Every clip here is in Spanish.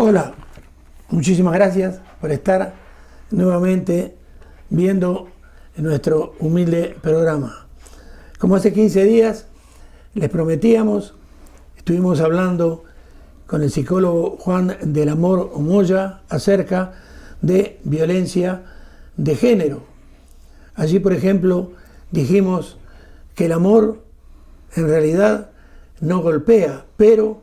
Hola, muchísimas gracias por estar nuevamente viendo nuestro humilde programa. Como hace 15 días les prometíamos, estuvimos hablando con el psicólogo Juan del Amor Omoya acerca de violencia de género. Allí, por ejemplo, dijimos que el amor en realidad no golpea, pero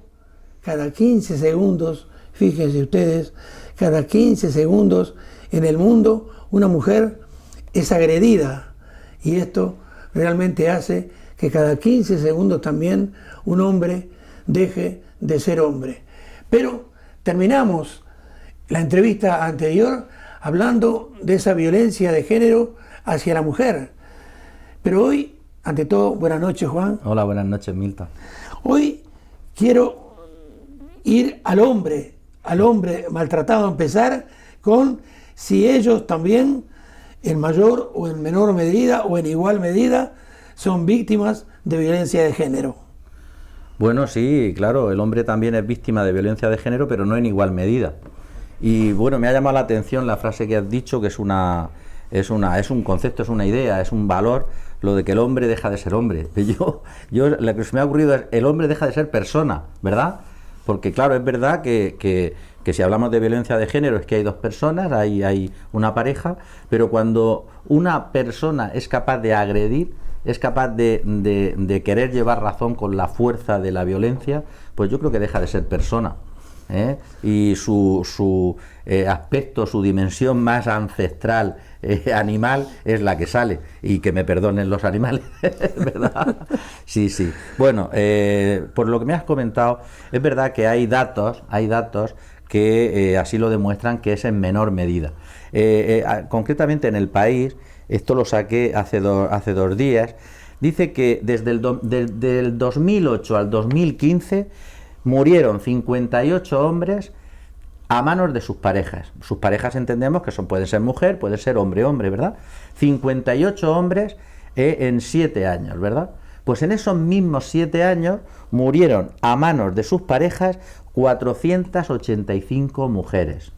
cada 15 segundos, fíjense ustedes, cada 15 segundos en el mundo una mujer es agredida, y esto realmente hace que cada 15 segundos también un hombre deje de ser hombre. Pero terminamos la entrevista anterior hablando de esa violencia de género hacia la mujer. Pero hoy, ante todo, buenas noches, Juan. Hola, buenas noches, Milton. Hoy quiero ir al hombre maltratado, empezar con si ellos también, en mayor o en menor medida o en igual medida, son víctimas de violencia de género. Bueno, sí, claro, el hombre también es víctima de violencia de género, pero no en igual medida. Y bueno, me ha llamado la atención la frase que has dicho, que es un concepto, es una idea, es un valor, lo de que el hombre deja de ser hombre. Yo lo que se me ha ocurrido es, el hombre deja de ser persona, ¿verdad? Porque claro, es verdad que si hablamos de violencia de género es que hay dos personas, hay una pareja, pero cuando una persona es capaz de agredir, es capaz de querer llevar razón con la fuerza de la violencia, pues yo creo que deja de ser persona. Y su aspecto, su dimensión más ancestral, animal, es la que sale. Y que me perdonen los animales, ¿verdad? Sí, sí. Bueno, por lo que me has comentado, es verdad que hay datos que así lo demuestran, que es en menor medida. Concretamente en el país, esto lo saqué hace dos días, dice que desde del 2008 al 2015 murieron 58 hombres a manos de sus parejas. Sus parejas entendemos que pueden ser mujer, puede ser hombre, ¿verdad? 58 hombres en 7 años, ¿verdad? Pues en esos mismos 7 años murieron a manos de sus parejas 485 mujeres.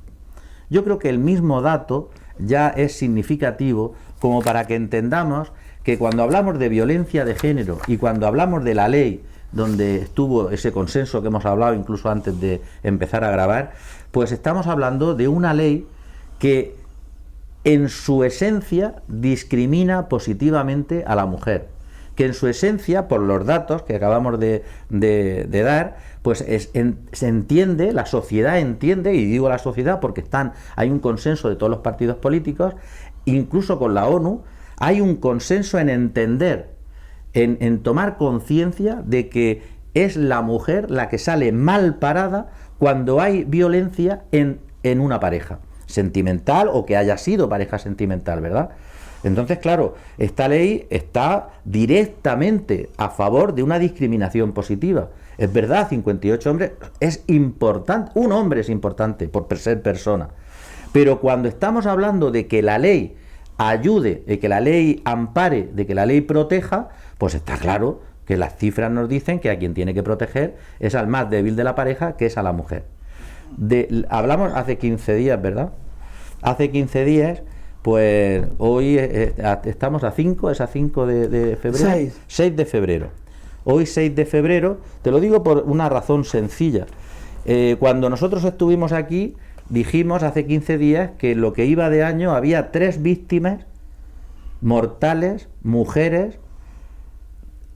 Yo creo que el mismo dato ya es significativo como para que entendamos que cuando hablamos de violencia de género y cuando hablamos de la ley, donde estuvo ese consenso que hemos hablado incluso antes de empezar a grabar, pues estamos hablando de una ley que en su esencia discrimina positivamente a la mujer, que en su esencia, por los datos que acabamos de dar, pues se entiende, la sociedad entiende, y digo la sociedad porque hay un consenso de todos los partidos políticos, incluso con la ONU, hay un consenso en entender, en tomar conciencia de que es la mujer la que sale mal parada cuando hay violencia en una pareja sentimental o que haya sido pareja sentimental, ¿verdad? Entonces, claro, esta ley está directamente a favor de una discriminación positiva. Es verdad, 58 hombres es importante, un hombre es importante por ser persona, pero cuando estamos hablando de que la ley ayude, de que la ley ampare, de que la ley proteja, pues está claro que las cifras nos dicen que a quien tiene que proteger es al más débil de la pareja, que es a la mujer. Hablamos hace 15 días, ¿verdad? Hace 15 días, pues hoy estamos a 5 de febrero. 6 de febrero. Hoy 6 de febrero, te lo digo por una razón sencilla. Cuando nosotros estuvimos aquí, dijimos hace 15 días que lo que iba de año había 3 víctimas mortales, mujeres,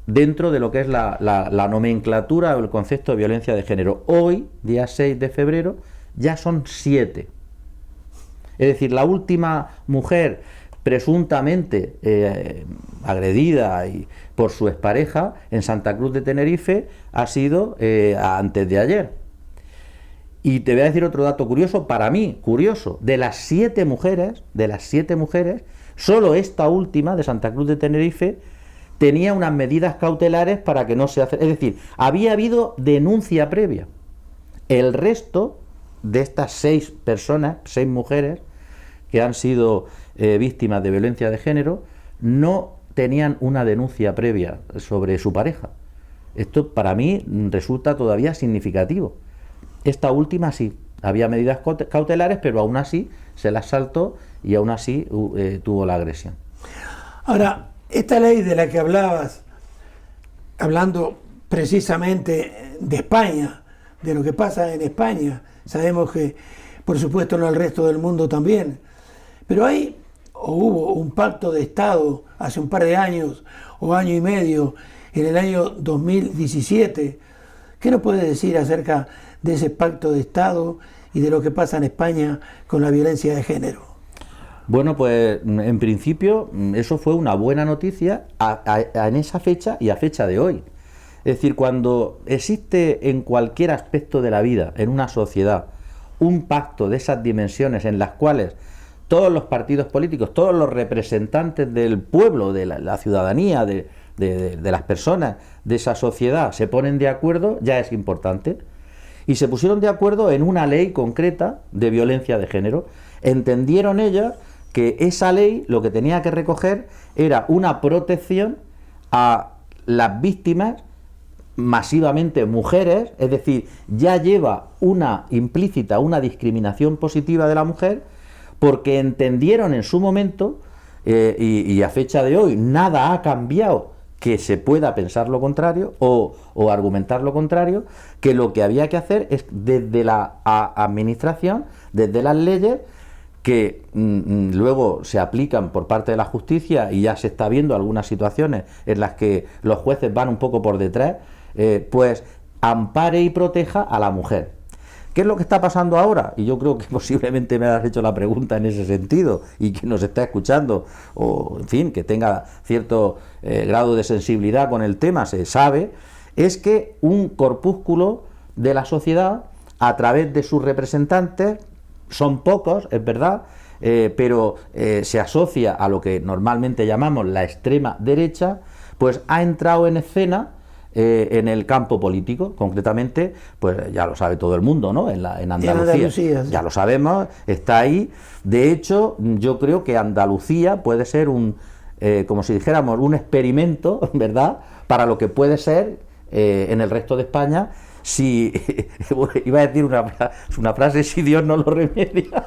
dentro de lo que es la nomenclatura o el concepto de violencia de género. Hoy, día 6 de febrero, ya son 7. Es decir, la última mujer presuntamente agredida por su expareja en Santa Cruz de Tenerife ha sido antes de ayer. Y te voy a decir otro dato curioso, para mí, curioso, de las 7 mujeres, solo esta última de Santa Cruz de Tenerife tenía unas medidas cautelares para que no se hace, es decir, había habido denuncia previa. El resto de estas 6 personas, 6 mujeres que han sido víctimas de violencia de género, no tenían una denuncia previa sobre su pareja. Esto para mí resulta todavía significativo. Esta última sí, Había medidas cautelares, pero aún así se las saltó y aún así tuvo la agresión. Ahora, esta ley de la que hablabas, hablando precisamente de España, de lo que pasa en España, sabemos que por supuesto en el resto del mundo también, pero hay o hubo un pacto de Estado hace un par de años o año y medio, en el año 2017. ¿Qué nos puede decir acerca de ese pacto de Estado y de lo que pasa en España con la violencia de género? Bueno, pues en principio eso fue una buena noticia en esa fecha y a fecha de hoy. Es decir, cuando existe en cualquier aspecto de la vida, en una sociedad, un pacto de esas dimensiones en las cuales todos los partidos políticos, todos los representantes del pueblo, de la ciudadanía, de las personas de esa sociedad se ponen de acuerdo, ya es importante. Y se pusieron de acuerdo en una ley concreta de violencia de género. Entendieron ellos que esa ley lo que tenía que recoger era una protección a las víctimas, masivamente mujeres, es decir, ya lleva una implícita, una discriminación positiva de la mujer, porque entendieron en su momento, y a fecha de hoy nada ha cambiado que se pueda pensar lo contrario o argumentar lo contrario, que lo que había que hacer es desde la administración, desde las leyes, que luego se aplican por parte de la justicia, y ya se está viendo algunas situaciones en las que los jueces van un poco por detrás, pues ampare y proteja a la mujer. ¿Qué es lo que está pasando ahora? Y yo creo que posiblemente me has hecho la pregunta en ese sentido, y que nos está escuchando, o en fin, que tenga cierto grado de sensibilidad con el tema, se sabe, es que un corpúsculo de la sociedad, a través de sus representantes, son pocos, es verdad, pero se asocia a lo que normalmente llamamos la extrema derecha, pues ha entrado en escena en el campo político, concretamente, pues ya lo sabe todo el mundo, ¿no? En Andalucía, sí. Ya lo sabemos, está ahí. De hecho, yo creo que Andalucía puede ser como si dijéramos, un experimento, ¿verdad?, para lo que puede ser en el resto de España, si, iba a decir una frase, si Dios no lo remedia,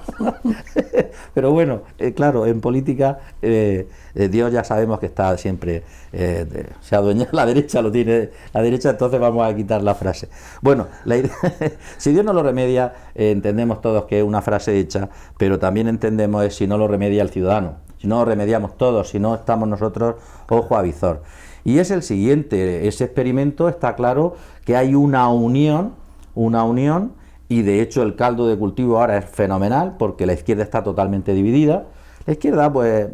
pero bueno, claro, en política Dios ya sabemos que está siempre, se adueña la derecha, lo tiene la derecha, entonces vamos a quitar la frase. Bueno, si Dios no lo remedia, entendemos todos que es una frase hecha, pero también entendemos es si no lo remedia el ciudadano, si no lo remediamos todos, si no estamos nosotros ojo a visor. Y es el siguiente, ese experimento está claro que hay una unión, y de hecho el caldo de cultivo ahora es fenomenal, porque la izquierda está totalmente dividida. La izquierda pues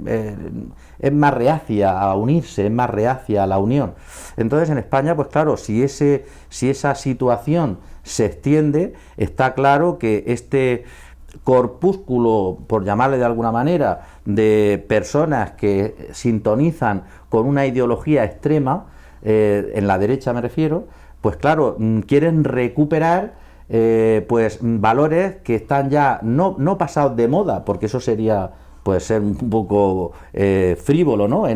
es más reacia a unirse, es más reacia a la unión. Entonces en España, pues claro, si esa situación se extiende, está claro que este corpúsculo, por llamarle de alguna manera, de personas que sintonizan con una ideología extrema, en la derecha me refiero, pues claro, quieren recuperar pues valores que están ya no pasados de moda, porque eso sería puede ser un poco frívolo, ¿no?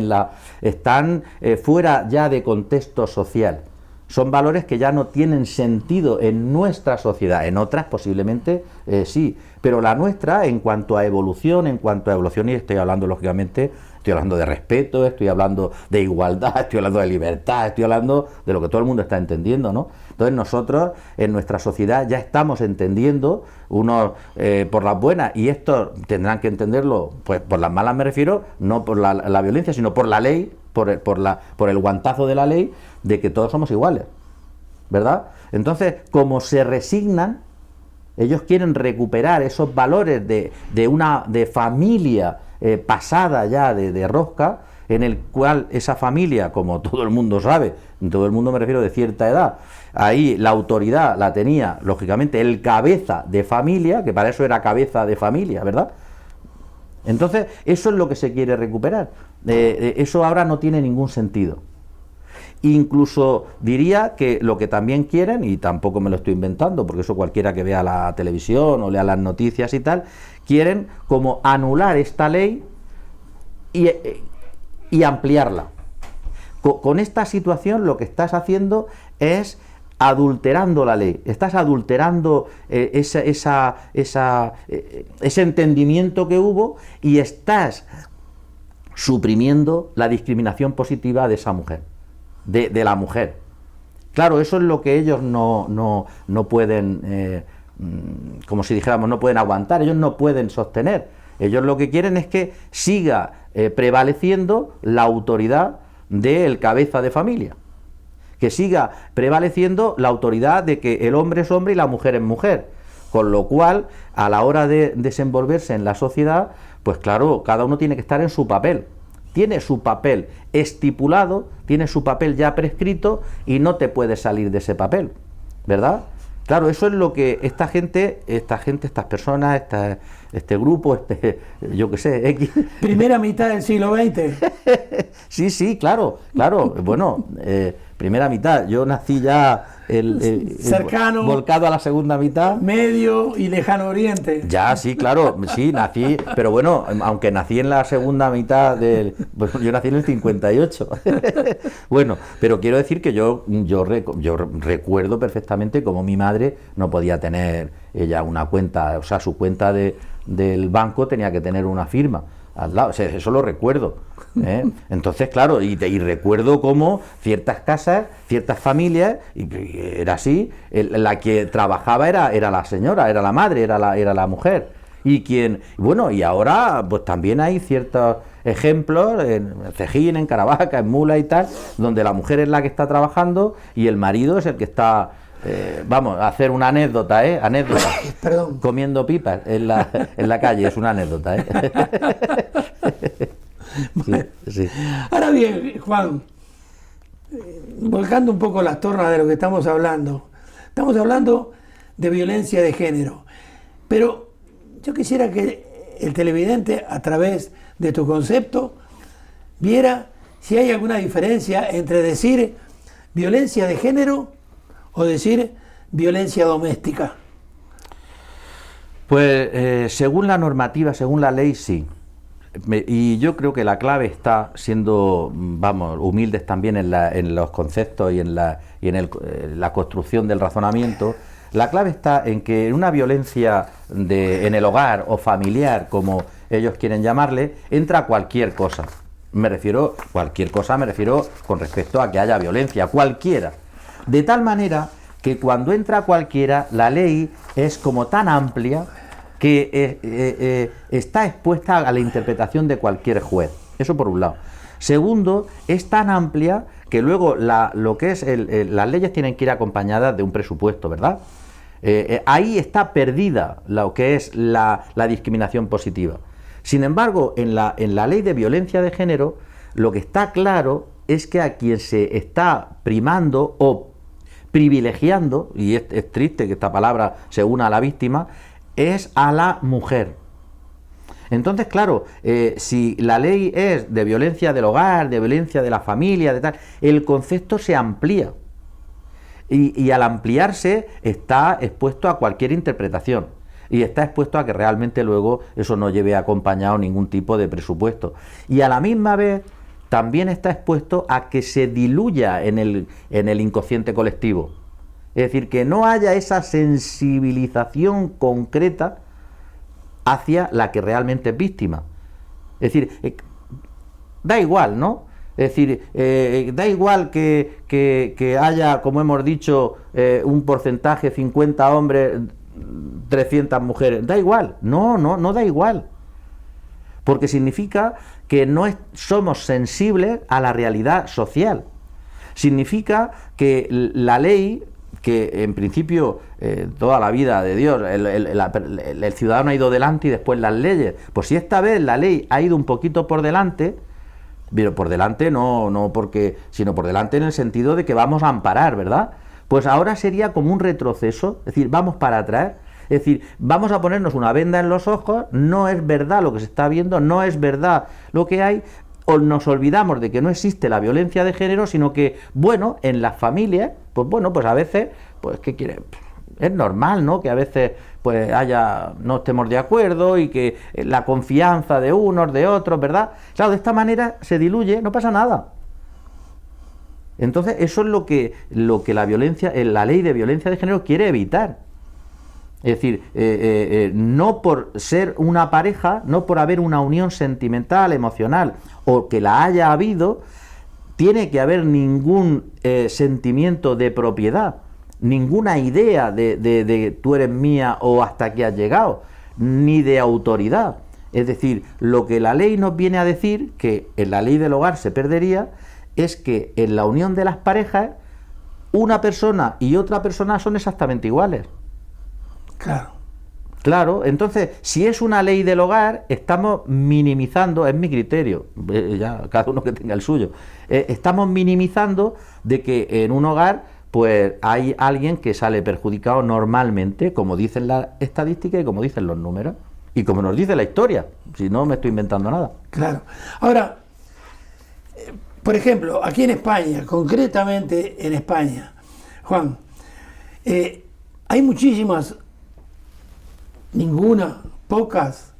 Están fuera ya de contexto social. Son valores que ya no tienen sentido en nuestra sociedad, en otras posiblemente sí, pero la nuestra, en cuanto a evolución, y estoy hablando lógicamente, estoy hablando de respeto, estoy hablando de igualdad, estoy hablando de libertad, estoy hablando de lo que todo el mundo está entendiendo, ¿no? Entonces nosotros en nuestra sociedad ya estamos entendiendo, unos por las buenas, y estos tendrán que entenderlo, pues por las malas me refiero, no por la violencia, sino por la ley, por el guantazo de la ley, de que todos somos iguales, ¿verdad? Entonces, como se resignan, ellos quieren recuperar esos valores de familia pasada ya de rosca, en el cual esa familia, como todo el mundo sabe, todo el mundo me refiero de cierta edad, ahí la autoridad la tenía, lógicamente, el cabeza de familia, que para eso era cabeza de familia, ¿verdad? Entonces, eso es lo que se quiere recuperar. Eso ahora no tiene ningún sentido. Incluso diría que lo que también quieren, y tampoco me lo estoy inventando, porque eso cualquiera que vea la televisión o lea las noticias y tal, quieren como anular esta ley y ampliarla. Con esta situación lo que estás haciendo es adulterando la ley, estás adulterando ese entendimiento que hubo y estás suprimiendo la discriminación positiva de esa mujer, de la mujer. Claro, eso es lo que ellos no pueden, como si dijéramos, no pueden aguantar, ellos no pueden sostener. Ellos lo que quieren es que siga prevaleciendo la autoridad del cabeza de familia, que siga prevaleciendo la autoridad de que el hombre es hombre y la mujer es mujer, con lo cual, a la hora de desenvolverse en la sociedad, pues claro, cada uno tiene que estar en su papel, tiene su papel estipulado, tiene su papel ya prescrito y no te puedes salir de ese papel, ¿verdad? Claro, eso es lo que estas personas, este grupo, yo qué sé, X. Primera mitad del siglo XX. Sí, claro. Bueno, primera mitad. Yo nací ya cercano, volcado a la segunda mitad. Medio y lejano oriente. Ya, sí, claro, sí, nací, pero bueno, aunque nací en la segunda mitad bueno, yo nací en el 58. Bueno, pero quiero decir que yo recuerdo perfectamente cómo mi madre no podía tener ella una cuenta, o sea, su cuenta del banco tenía que tener una firma al lado, o sea, eso lo recuerdo, ¿eh? Entonces, claro, y recuerdo cómo ciertas casas, ciertas familias, y era así, la que trabajaba era la señora, era la madre, era la mujer, y ahora pues también hay ciertos ejemplos en Cejín, en Caravaca, en Mula y tal, donde la mujer es la que está trabajando y el marido es el que está... vamos a hacer una anécdota, anécdota. Perdón. Comiendo pipas en la calle, es una anécdota, Sí. Ahora bien, Juan, volcando un poco las tornas de lo que estamos hablando de violencia de género, pero yo quisiera que el televidente, a través de tu concepto, viera si hay alguna diferencia entre decir violencia de género o decir violencia doméstica. Pues según la normativa, según la ley, sí. Y yo creo que la clave está siendo, humildes también en los conceptos y en la construcción del razonamiento. La clave está en que en una violencia en el hogar o familiar, como ellos quieren llamarle, entra cualquier cosa. Me refiero con respecto a que haya violencia, cualquiera. De tal manera que cuando entra cualquiera, la ley es como tan amplia que está expuesta a la interpretación de cualquier juez. Eso por un lado. Segundo, es tan amplia que luego las leyes tienen que ir acompañadas de un presupuesto, ¿verdad? Ahí está perdida lo que es la discriminación positiva. Sin embargo, en la ley de violencia de género, lo que está claro es que a quien se está primando o privilegiando, y es triste que esta palabra se una a la víctima, es a la mujer. Entonces, claro, si la ley es de violencia del hogar, de violencia de la familia, de tal, el concepto se amplía. Y al ampliarse está expuesto a cualquier interpretación. Y está expuesto a que realmente luego eso no lleve acompañado ningún tipo de presupuesto. Y a la misma vez también está expuesto a que se diluya en el inconsciente colectivo. Es decir, que no haya esa sensibilización concreta hacia la que realmente es víctima. Es decir, da igual, ¿no? Es decir, da igual que haya, como hemos dicho, un porcentaje, 50 hombres, 300 mujeres. Da igual. No da igual. Porque significa que no somos sensibles a la realidad social. Significa que la ley, que en principio toda la vida de Dios el ciudadano ha ido delante y después las leyes, pues si esta vez la ley ha ido un poquito por delante, pero por delante no porque, sino por delante en el sentido de que vamos a amparar, ¿verdad? Pues ahora sería como un retroceso, es decir, vamos para atrás, es decir, vamos a ponernos una venda en los ojos, no es verdad lo que se está viendo, no es verdad lo que hay, o nos olvidamos de que no existe la violencia de género, sino que, bueno, en las familias, pues a veces, pues, ¿qué quiere? Es normal, ¿no?, que a veces pues no estemos de acuerdo y que la confianza de unos, de otros, ¿verdad? Claro, de esta manera se diluye, no pasa nada. Entonces, eso es lo que la ley de violencia de género quiere evitar. Es decir, no por ser una pareja, no por haber una unión sentimental, emocional, o que la haya habido, tiene que haber ningún sentimiento de propiedad, ninguna idea de tú eres mía o hasta aquí has llegado, ni de autoridad. Es decir, lo que la ley nos viene a decir, que en la ley del hogar se perdería, es que en la unión de las parejas, una persona y otra persona son exactamente iguales. Claro. Claro, entonces, si es una ley del hogar, estamos minimizando, es mi criterio, ya cada uno que tenga el suyo, estamos minimizando de que en un hogar pues hay alguien que sale perjudicado normalmente, como dicen las estadísticas y como dicen los números, y como nos dice la historia, si no me estoy inventando nada. Claro. Ahora, por ejemplo, aquí en España, concretamente en España, Juan, hay muchísimas, pocas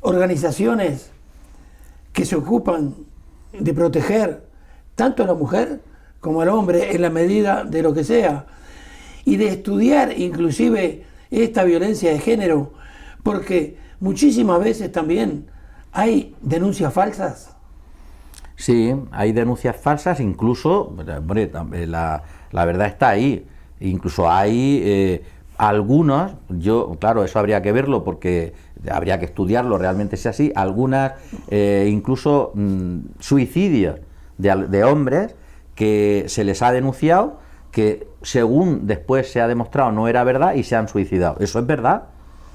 organizaciones que se ocupan de proteger tanto a la mujer como al hombre en la medida de lo que sea, y de estudiar inclusive esta violencia de género, porque muchísimas veces también hay denuncias falsas. Sí, hay denuncias falsas, incluso, hombre, la verdad está ahí, incluso hay algunos, claro, eso habría que verlo porque habría que estudiarlo, realmente es así, algunas incluso suicidios de hombres que se les ha denunciado, que según después se ha demostrado no era verdad y se han suicidado. Eso es verdad,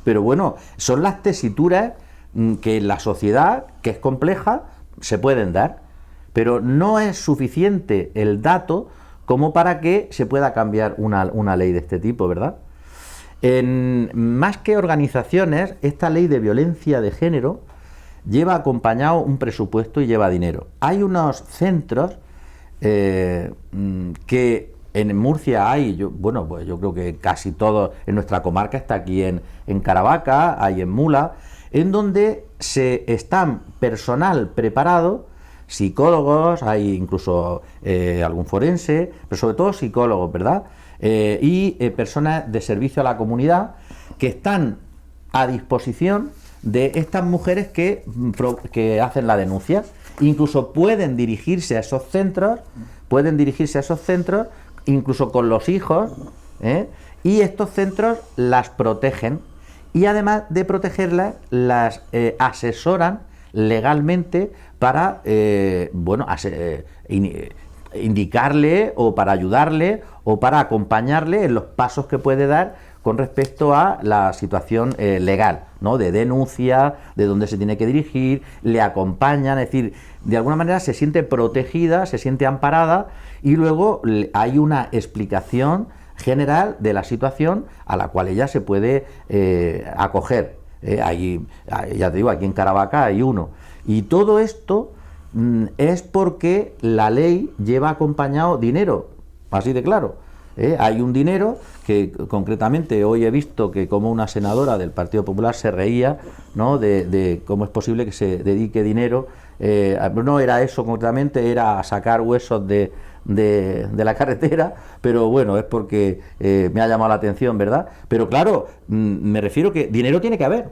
pero bueno, son las tesituras que en la sociedad, que es compleja, se pueden dar, pero no es suficiente el dato como para que se pueda cambiar una ley de este tipo, ¿verdad? Más que organizaciones, esta ley de violencia de género lleva acompañado un presupuesto y lleva dinero. Hay unos centros que en Murcia hay, pues yo creo que casi todo en nuestra comarca, está aquí en Caravaca, hay en Mula, en donde están personal preparado, psicólogos, hay incluso algún forense, pero sobre todo psicólogos, ¿verdad? Y personas de servicio a la comunidad que están a disposición de estas mujeres que hacen la denuncia. Incluso pueden dirigirse a esos centros, incluso con los hijos, y estos centros las protegen, y además de protegerlas, las asesoran legalmente para indicarle o para ayudarle o para acompañarle en los pasos que puede dar con respecto a la situación legal, ¿no? De denuncia, de dónde se tiene que dirigir, le acompañan, es decir, de alguna manera se siente protegida, se siente amparada, y luego hay una explicación general de la situación a la cual ella se puede acoger. Ya te digo, aquí en Caravaca hay uno. Y todo esto es porque la ley lleva acompañado dinero, así de claro. Hay un dinero que concretamente hoy he visto que como una senadora del Partido Popular se reía, ¿no?, de cómo es posible que se dedique dinero, no era eso concretamente, era sacar huesos de la carretera, pero bueno, es porque me ha llamado la atención, ¿verdad? Pero claro, me refiero que dinero tiene que haber,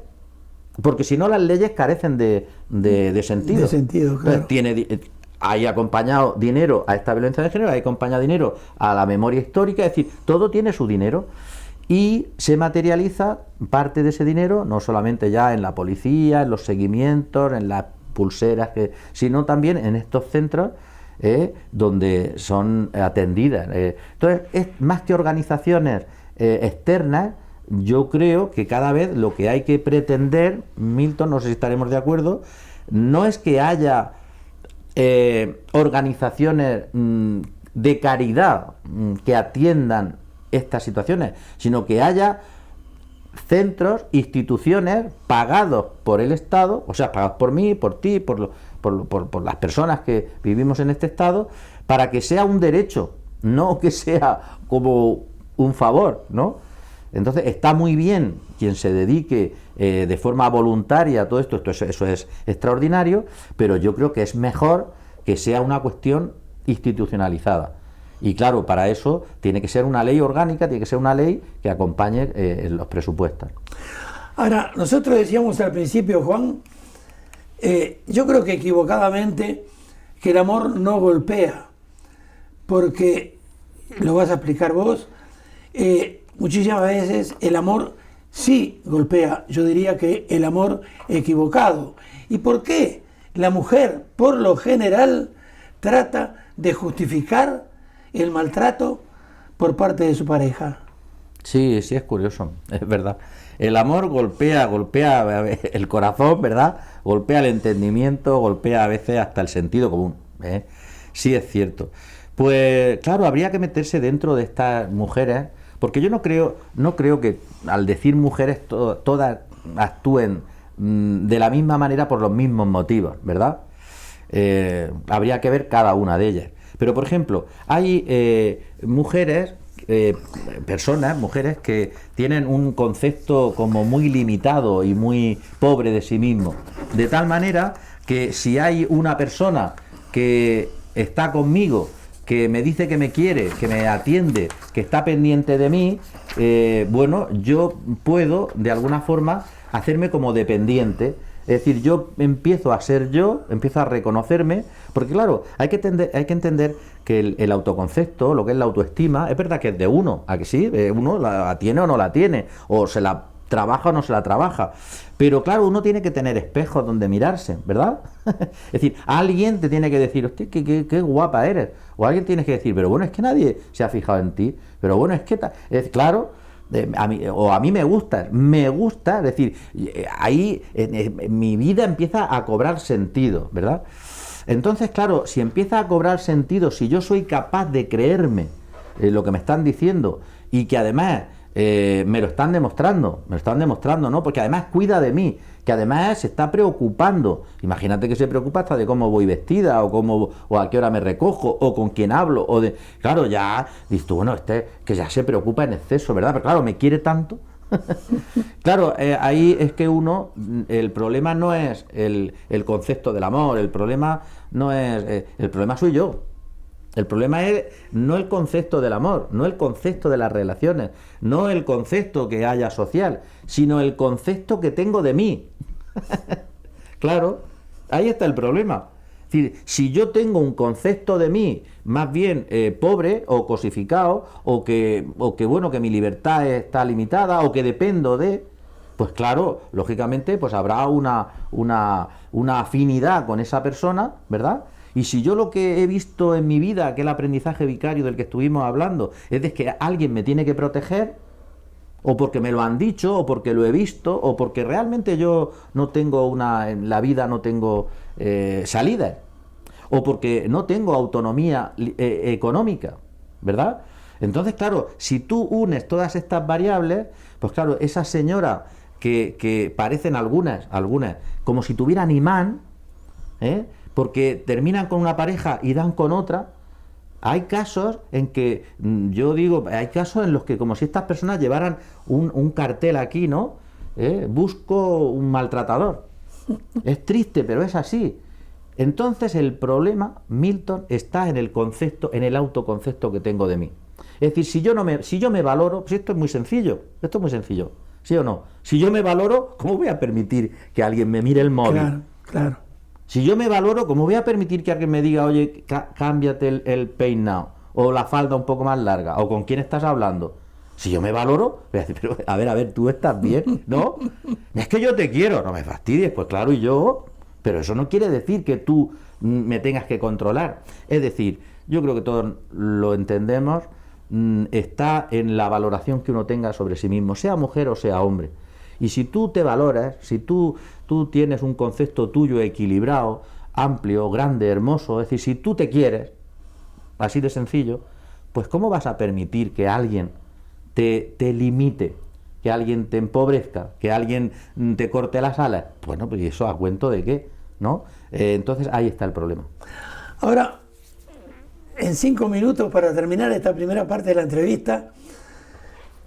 porque si no las leyes carecen de sentido. De sentido, claro. Hay acompañado dinero a esta violencia de género, hay acompañado dinero a la memoria histórica, es decir, todo tiene su dinero y se materializa parte de ese dinero, no solamente ya en la policía, en los seguimientos, en las pulseras, sino también en estos centros donde son atendidas. Entonces, más que organizaciones externas, yo creo que cada vez lo que hay que pretender, Milton, no sé si estaremos de acuerdo, no es que haya organizaciones de caridad que atiendan estas situaciones, sino que haya centros, instituciones pagados por el Estado, o sea, pagados por mí, por ti, por las personas que vivimos en este Estado, para que sea un derecho, no que sea como un favor, ¿no? Entonces está muy bien quien se dedique de forma voluntaria a todo esto, eso es extraordinario, pero yo creo que es mejor que sea una cuestión institucionalizada. Y claro, para eso tiene que ser una ley orgánica, tiene que ser una ley que acompañe los presupuestos. Ahora, nosotros decíamos al principio, Juan, yo creo que equivocadamente, que el amor no golpea, porque, lo vas a explicar vos, muchísimas veces el amor sí golpea, yo diría que el amor equivocado. ¿Y por qué? La mujer, por lo general, trata de justificar el maltrato por parte de su pareja. Sí, sí, es curioso, es verdad. El amor golpea el corazón, ¿verdad? Golpea el entendimiento, golpea a veces hasta el sentido común, ¿eh? Sí, es cierto. Pues claro, habría que meterse dentro de estas mujeres, porque yo no creo que al decir mujeres todas actúen de la misma manera por los mismos motivos, ¿verdad? Habría que ver cada una de ellas. Pero, por ejemplo, hay mujeres, mujeres que tienen un concepto como muy limitado y muy pobre de sí mismo. De tal manera que si hay una persona que está conmigo, que me dice que me quiere, que me atiende, que está pendiente de mí, bueno, yo puedo, de alguna forma, hacerme como dependiente. Es decir, yo empiezo a ser yo, empiezo a reconocerme, porque claro, hay que entender que el autoconcepto, lo que es la autoestima, es verdad que es de uno, ¿a que sí? Uno la tiene o no la tiene, o se la trabaja o no se la trabaja, pero claro, uno tiene que tener espejos donde mirarse, ¿verdad? Es decir, alguien te tiene que decir, hostia, qué guapa eres, o alguien tiene que decir, pero bueno, es que nadie se ha fijado en ti, pero bueno, es que... claro... a mí me gusta, es decir, ahí mi vida empieza a cobrar sentido, ¿verdad? Entonces, claro, si empieza a cobrar sentido, si yo soy capaz de creerme lo que me están diciendo y que además me lo están demostrando, ¿no? Porque además cuida de mí, que además se está preocupando. Imagínate que se preocupa hasta de cómo voy vestida, o a qué hora me recojo, o con quién hablo, claro, ya dices tú, bueno, que ya se preocupa en exceso, ¿verdad? Pero claro, me quiere tanto. Claro, ahí es que el problema no es el concepto del amor, el problema no es, el problema soy yo. El problema es no el concepto del amor, no el concepto de las relaciones, no el concepto que haya social, sino el concepto que tengo de mí. Claro, ahí está el problema. Es decir, si yo tengo un concepto de mí más bien pobre o cosificado, o que bueno, que mi libertad está limitada, o que dependo de... Pues claro, lógicamente, pues habrá una afinidad con esa persona, ¿verdad? Y si yo lo que he visto en mi vida, que el aprendizaje vicario del que estuvimos hablando, es de que alguien me tiene que proteger, o porque me lo han dicho, o porque lo he visto, o porque realmente yo no tengo en la vida no tengo salida, o porque no tengo autonomía económica, ¿verdad? Entonces, claro, si tú unes todas estas variables, pues claro, esa señora que parecen algunas, como si tuvieran imán, porque terminan con una pareja y dan con otra. Hay casos en que, yo digo, hay casos en los que como si estas personas llevaran un cartel aquí, ¿no? Busco un maltratador. Es triste, pero es así. Entonces el problema, Milton, está en el concepto, en el autoconcepto que tengo de mí. Es decir, si yo me valoro, pues esto es muy sencillo, ¿sí o no? Si yo me valoro, ¿cómo voy a permitir que alguien me mire el móvil? Claro, claro. Si yo me valoro, ¿cómo voy a permitir que alguien me diga, oye, cámbiate el peinado, o la falda un poco más larga, o con quién estás hablando? Si yo me valoro, voy a decir, pero a ver, ¿tú estás bien? ¿No? Es que yo te quiero, no me fastidies, pues claro, y yo... Pero eso no quiere decir que tú me tengas que controlar. Es decir, yo creo que todos lo entendemos, está en la valoración que uno tenga sobre sí mismo, sea mujer o sea hombre. Y si tú te valoras, si tú tienes un concepto tuyo equilibrado, amplio, grande, hermoso, es decir, si tú te quieres, así de sencillo, pues ¿cómo vas a permitir que alguien te limite, que alguien te empobrezca, que alguien te corte las alas? Bueno, pues ¿y eso a cuento de qué? ¿No? Entonces ahí está el problema. Ahora, en 5 minutos para terminar esta primera parte de la entrevista,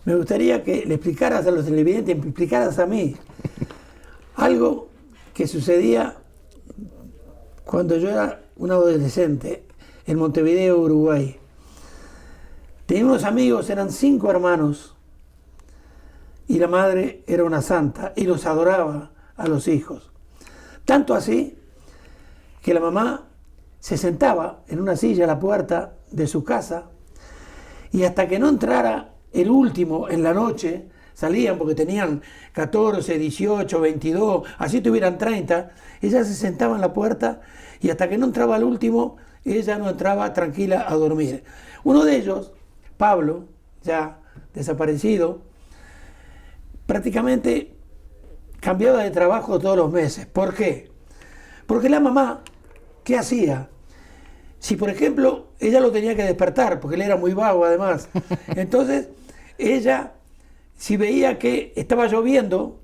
me gustaría que le explicaras a los televidentes, me explicaras a mí algo que sucedía cuando yo era un adolescente. en Montevideo, Uruguay. Tenía unos amigos, eran 5 hermanos, y la madre era una santa y los adoraba a los hijos. Tanto así que la mamá se sentaba en una silla a la puerta de su casa y hasta que no entrara el último en la noche, salían porque tenían 14, 18, 22, así tuvieran 30, ella se sentaba en la puerta y hasta que no entraba el último, ella no entraba tranquila a dormir. Uno de ellos, Pablo, ya desaparecido, prácticamente cambiaba de trabajo todos los meses. ¿Por qué? Porque la mamá, ¿qué hacía? Si, por ejemplo, ella lo tenía que despertar, porque él era muy vago además, entonces ella, si veía que estaba lloviendo,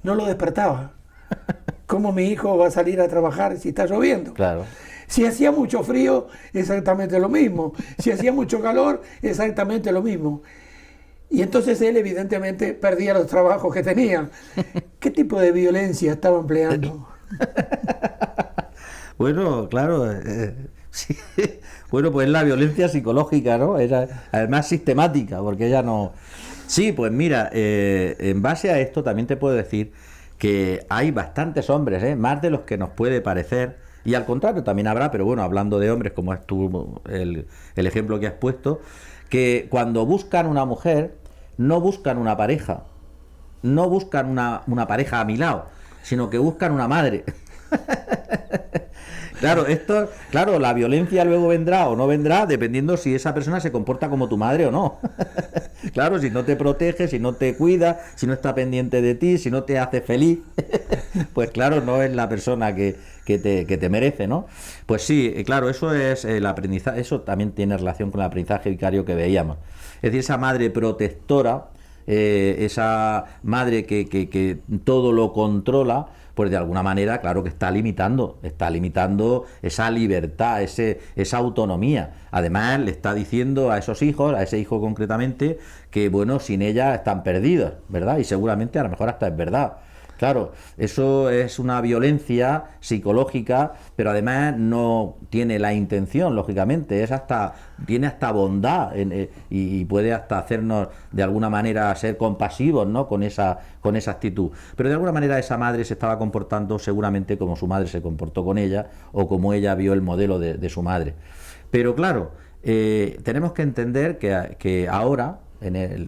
no lo despertaba. ¿Cómo mi hijo va a salir a trabajar si está lloviendo? Claro. Si hacía mucho frío, exactamente lo mismo. Si hacía mucho calor, exactamente lo mismo. Y entonces él evidentemente perdía los trabajos que tenía. ¿Qué tipo de violencia estaba empleando? Bueno, claro, sí. Bueno, pues la violencia psicológica, ¿no? Era además sistemática, porque ella no... Sí, pues mira, en base a esto también te puedo decir que hay bastantes hombres, más de los que nos puede parecer, y al contrario también habrá, pero bueno, hablando de hombres, como es tú el ejemplo que has puesto, que cuando buscan una mujer, no buscan una pareja, no buscan una pareja a mi lado, sino que buscan una madre. Claro, la violencia luego vendrá o no vendrá dependiendo si esa persona se comporta como tu madre o no. Claro, si no te protege, si no te cuida, si no está pendiente de ti, si no te hace feliz, pues claro, no es la persona que te merece, ¿no? Pues sí, claro, eso es el aprendizaje, eso también tiene relación con el aprendizaje vicario que veíamos. Es decir, esa madre protectora, esa madre que todo lo controla, pues de alguna manera, claro que está limitando esa libertad, esa autonomía. Además, le está diciendo a esos hijos, a ese hijo concretamente, que bueno, sin ella están perdidos, ¿verdad? Y seguramente a lo mejor hasta es verdad. Claro, eso es una violencia psicológica, pero además no tiene la intención, lógicamente, tiene hasta bondad y puede hasta hacernos de alguna manera ser compasivos, ¿no? con esa actitud. Pero de alguna manera esa madre se estaba comportando seguramente como su madre se comportó con ella o como ella vio el modelo de su madre. Pero claro, tenemos que entender que ahora...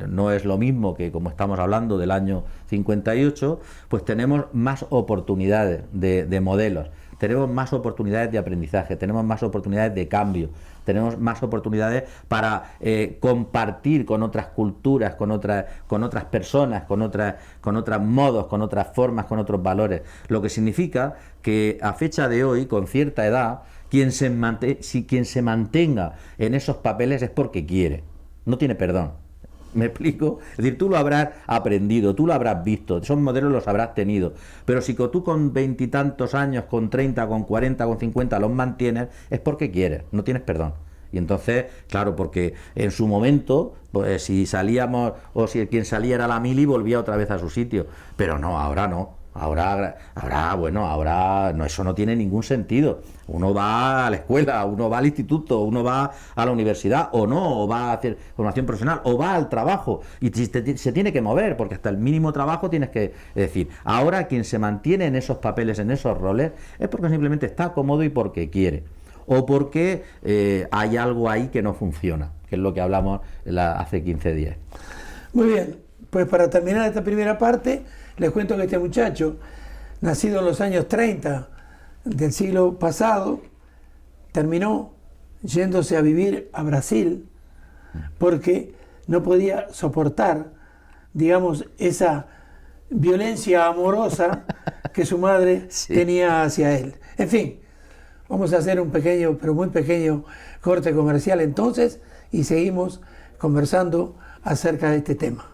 no es lo mismo que como estamos hablando del año 58, pues tenemos más oportunidades de modelos, tenemos más oportunidades de aprendizaje, tenemos más oportunidades de cambio, tenemos más oportunidades para compartir con otras culturas, con otras personas, con otros modos, con otras formas, con otros valores. Lo que significa que a fecha de hoy, con cierta edad, quien se mantenga en esos papeles es porque quiere, no tiene perdón. ¿Me explico? Es decir, tú lo habrás aprendido, tú lo habrás visto, esos modelos los habrás tenido, pero si tú con 20 y tantos años, con 30, con 40, con 50 los mantienes, es porque quieres, no tienes perdón. Y entonces, claro, porque en su momento, pues si salíamos, o si quien salía era la mili, volvía otra vez a su sitio, pero no, ahora no. Ahora no, eso no tiene ningún sentido. Uno va a la escuela, uno va al instituto, uno va a la universidad, o no, o va a hacer formación profesional, o va al trabajo, y se tiene que mover, porque hasta el mínimo trabajo tienes que decir. Ahora quien se mantiene en esos papeles, en esos roles, es porque simplemente está cómodo y porque quiere, o porque hay algo ahí que no funciona, que es lo que hablamos hace 15 días. Muy bien, pues para terminar esta primera parte, les cuento que este muchacho, nacido en los años 30 del siglo pasado, terminó yéndose a vivir a Brasil porque no podía soportar, digamos, esa violencia amorosa que su madre Sí. tenía hacia él. En fin, vamos a hacer un pequeño, pero muy pequeño corte comercial entonces y seguimos conversando acerca de este tema.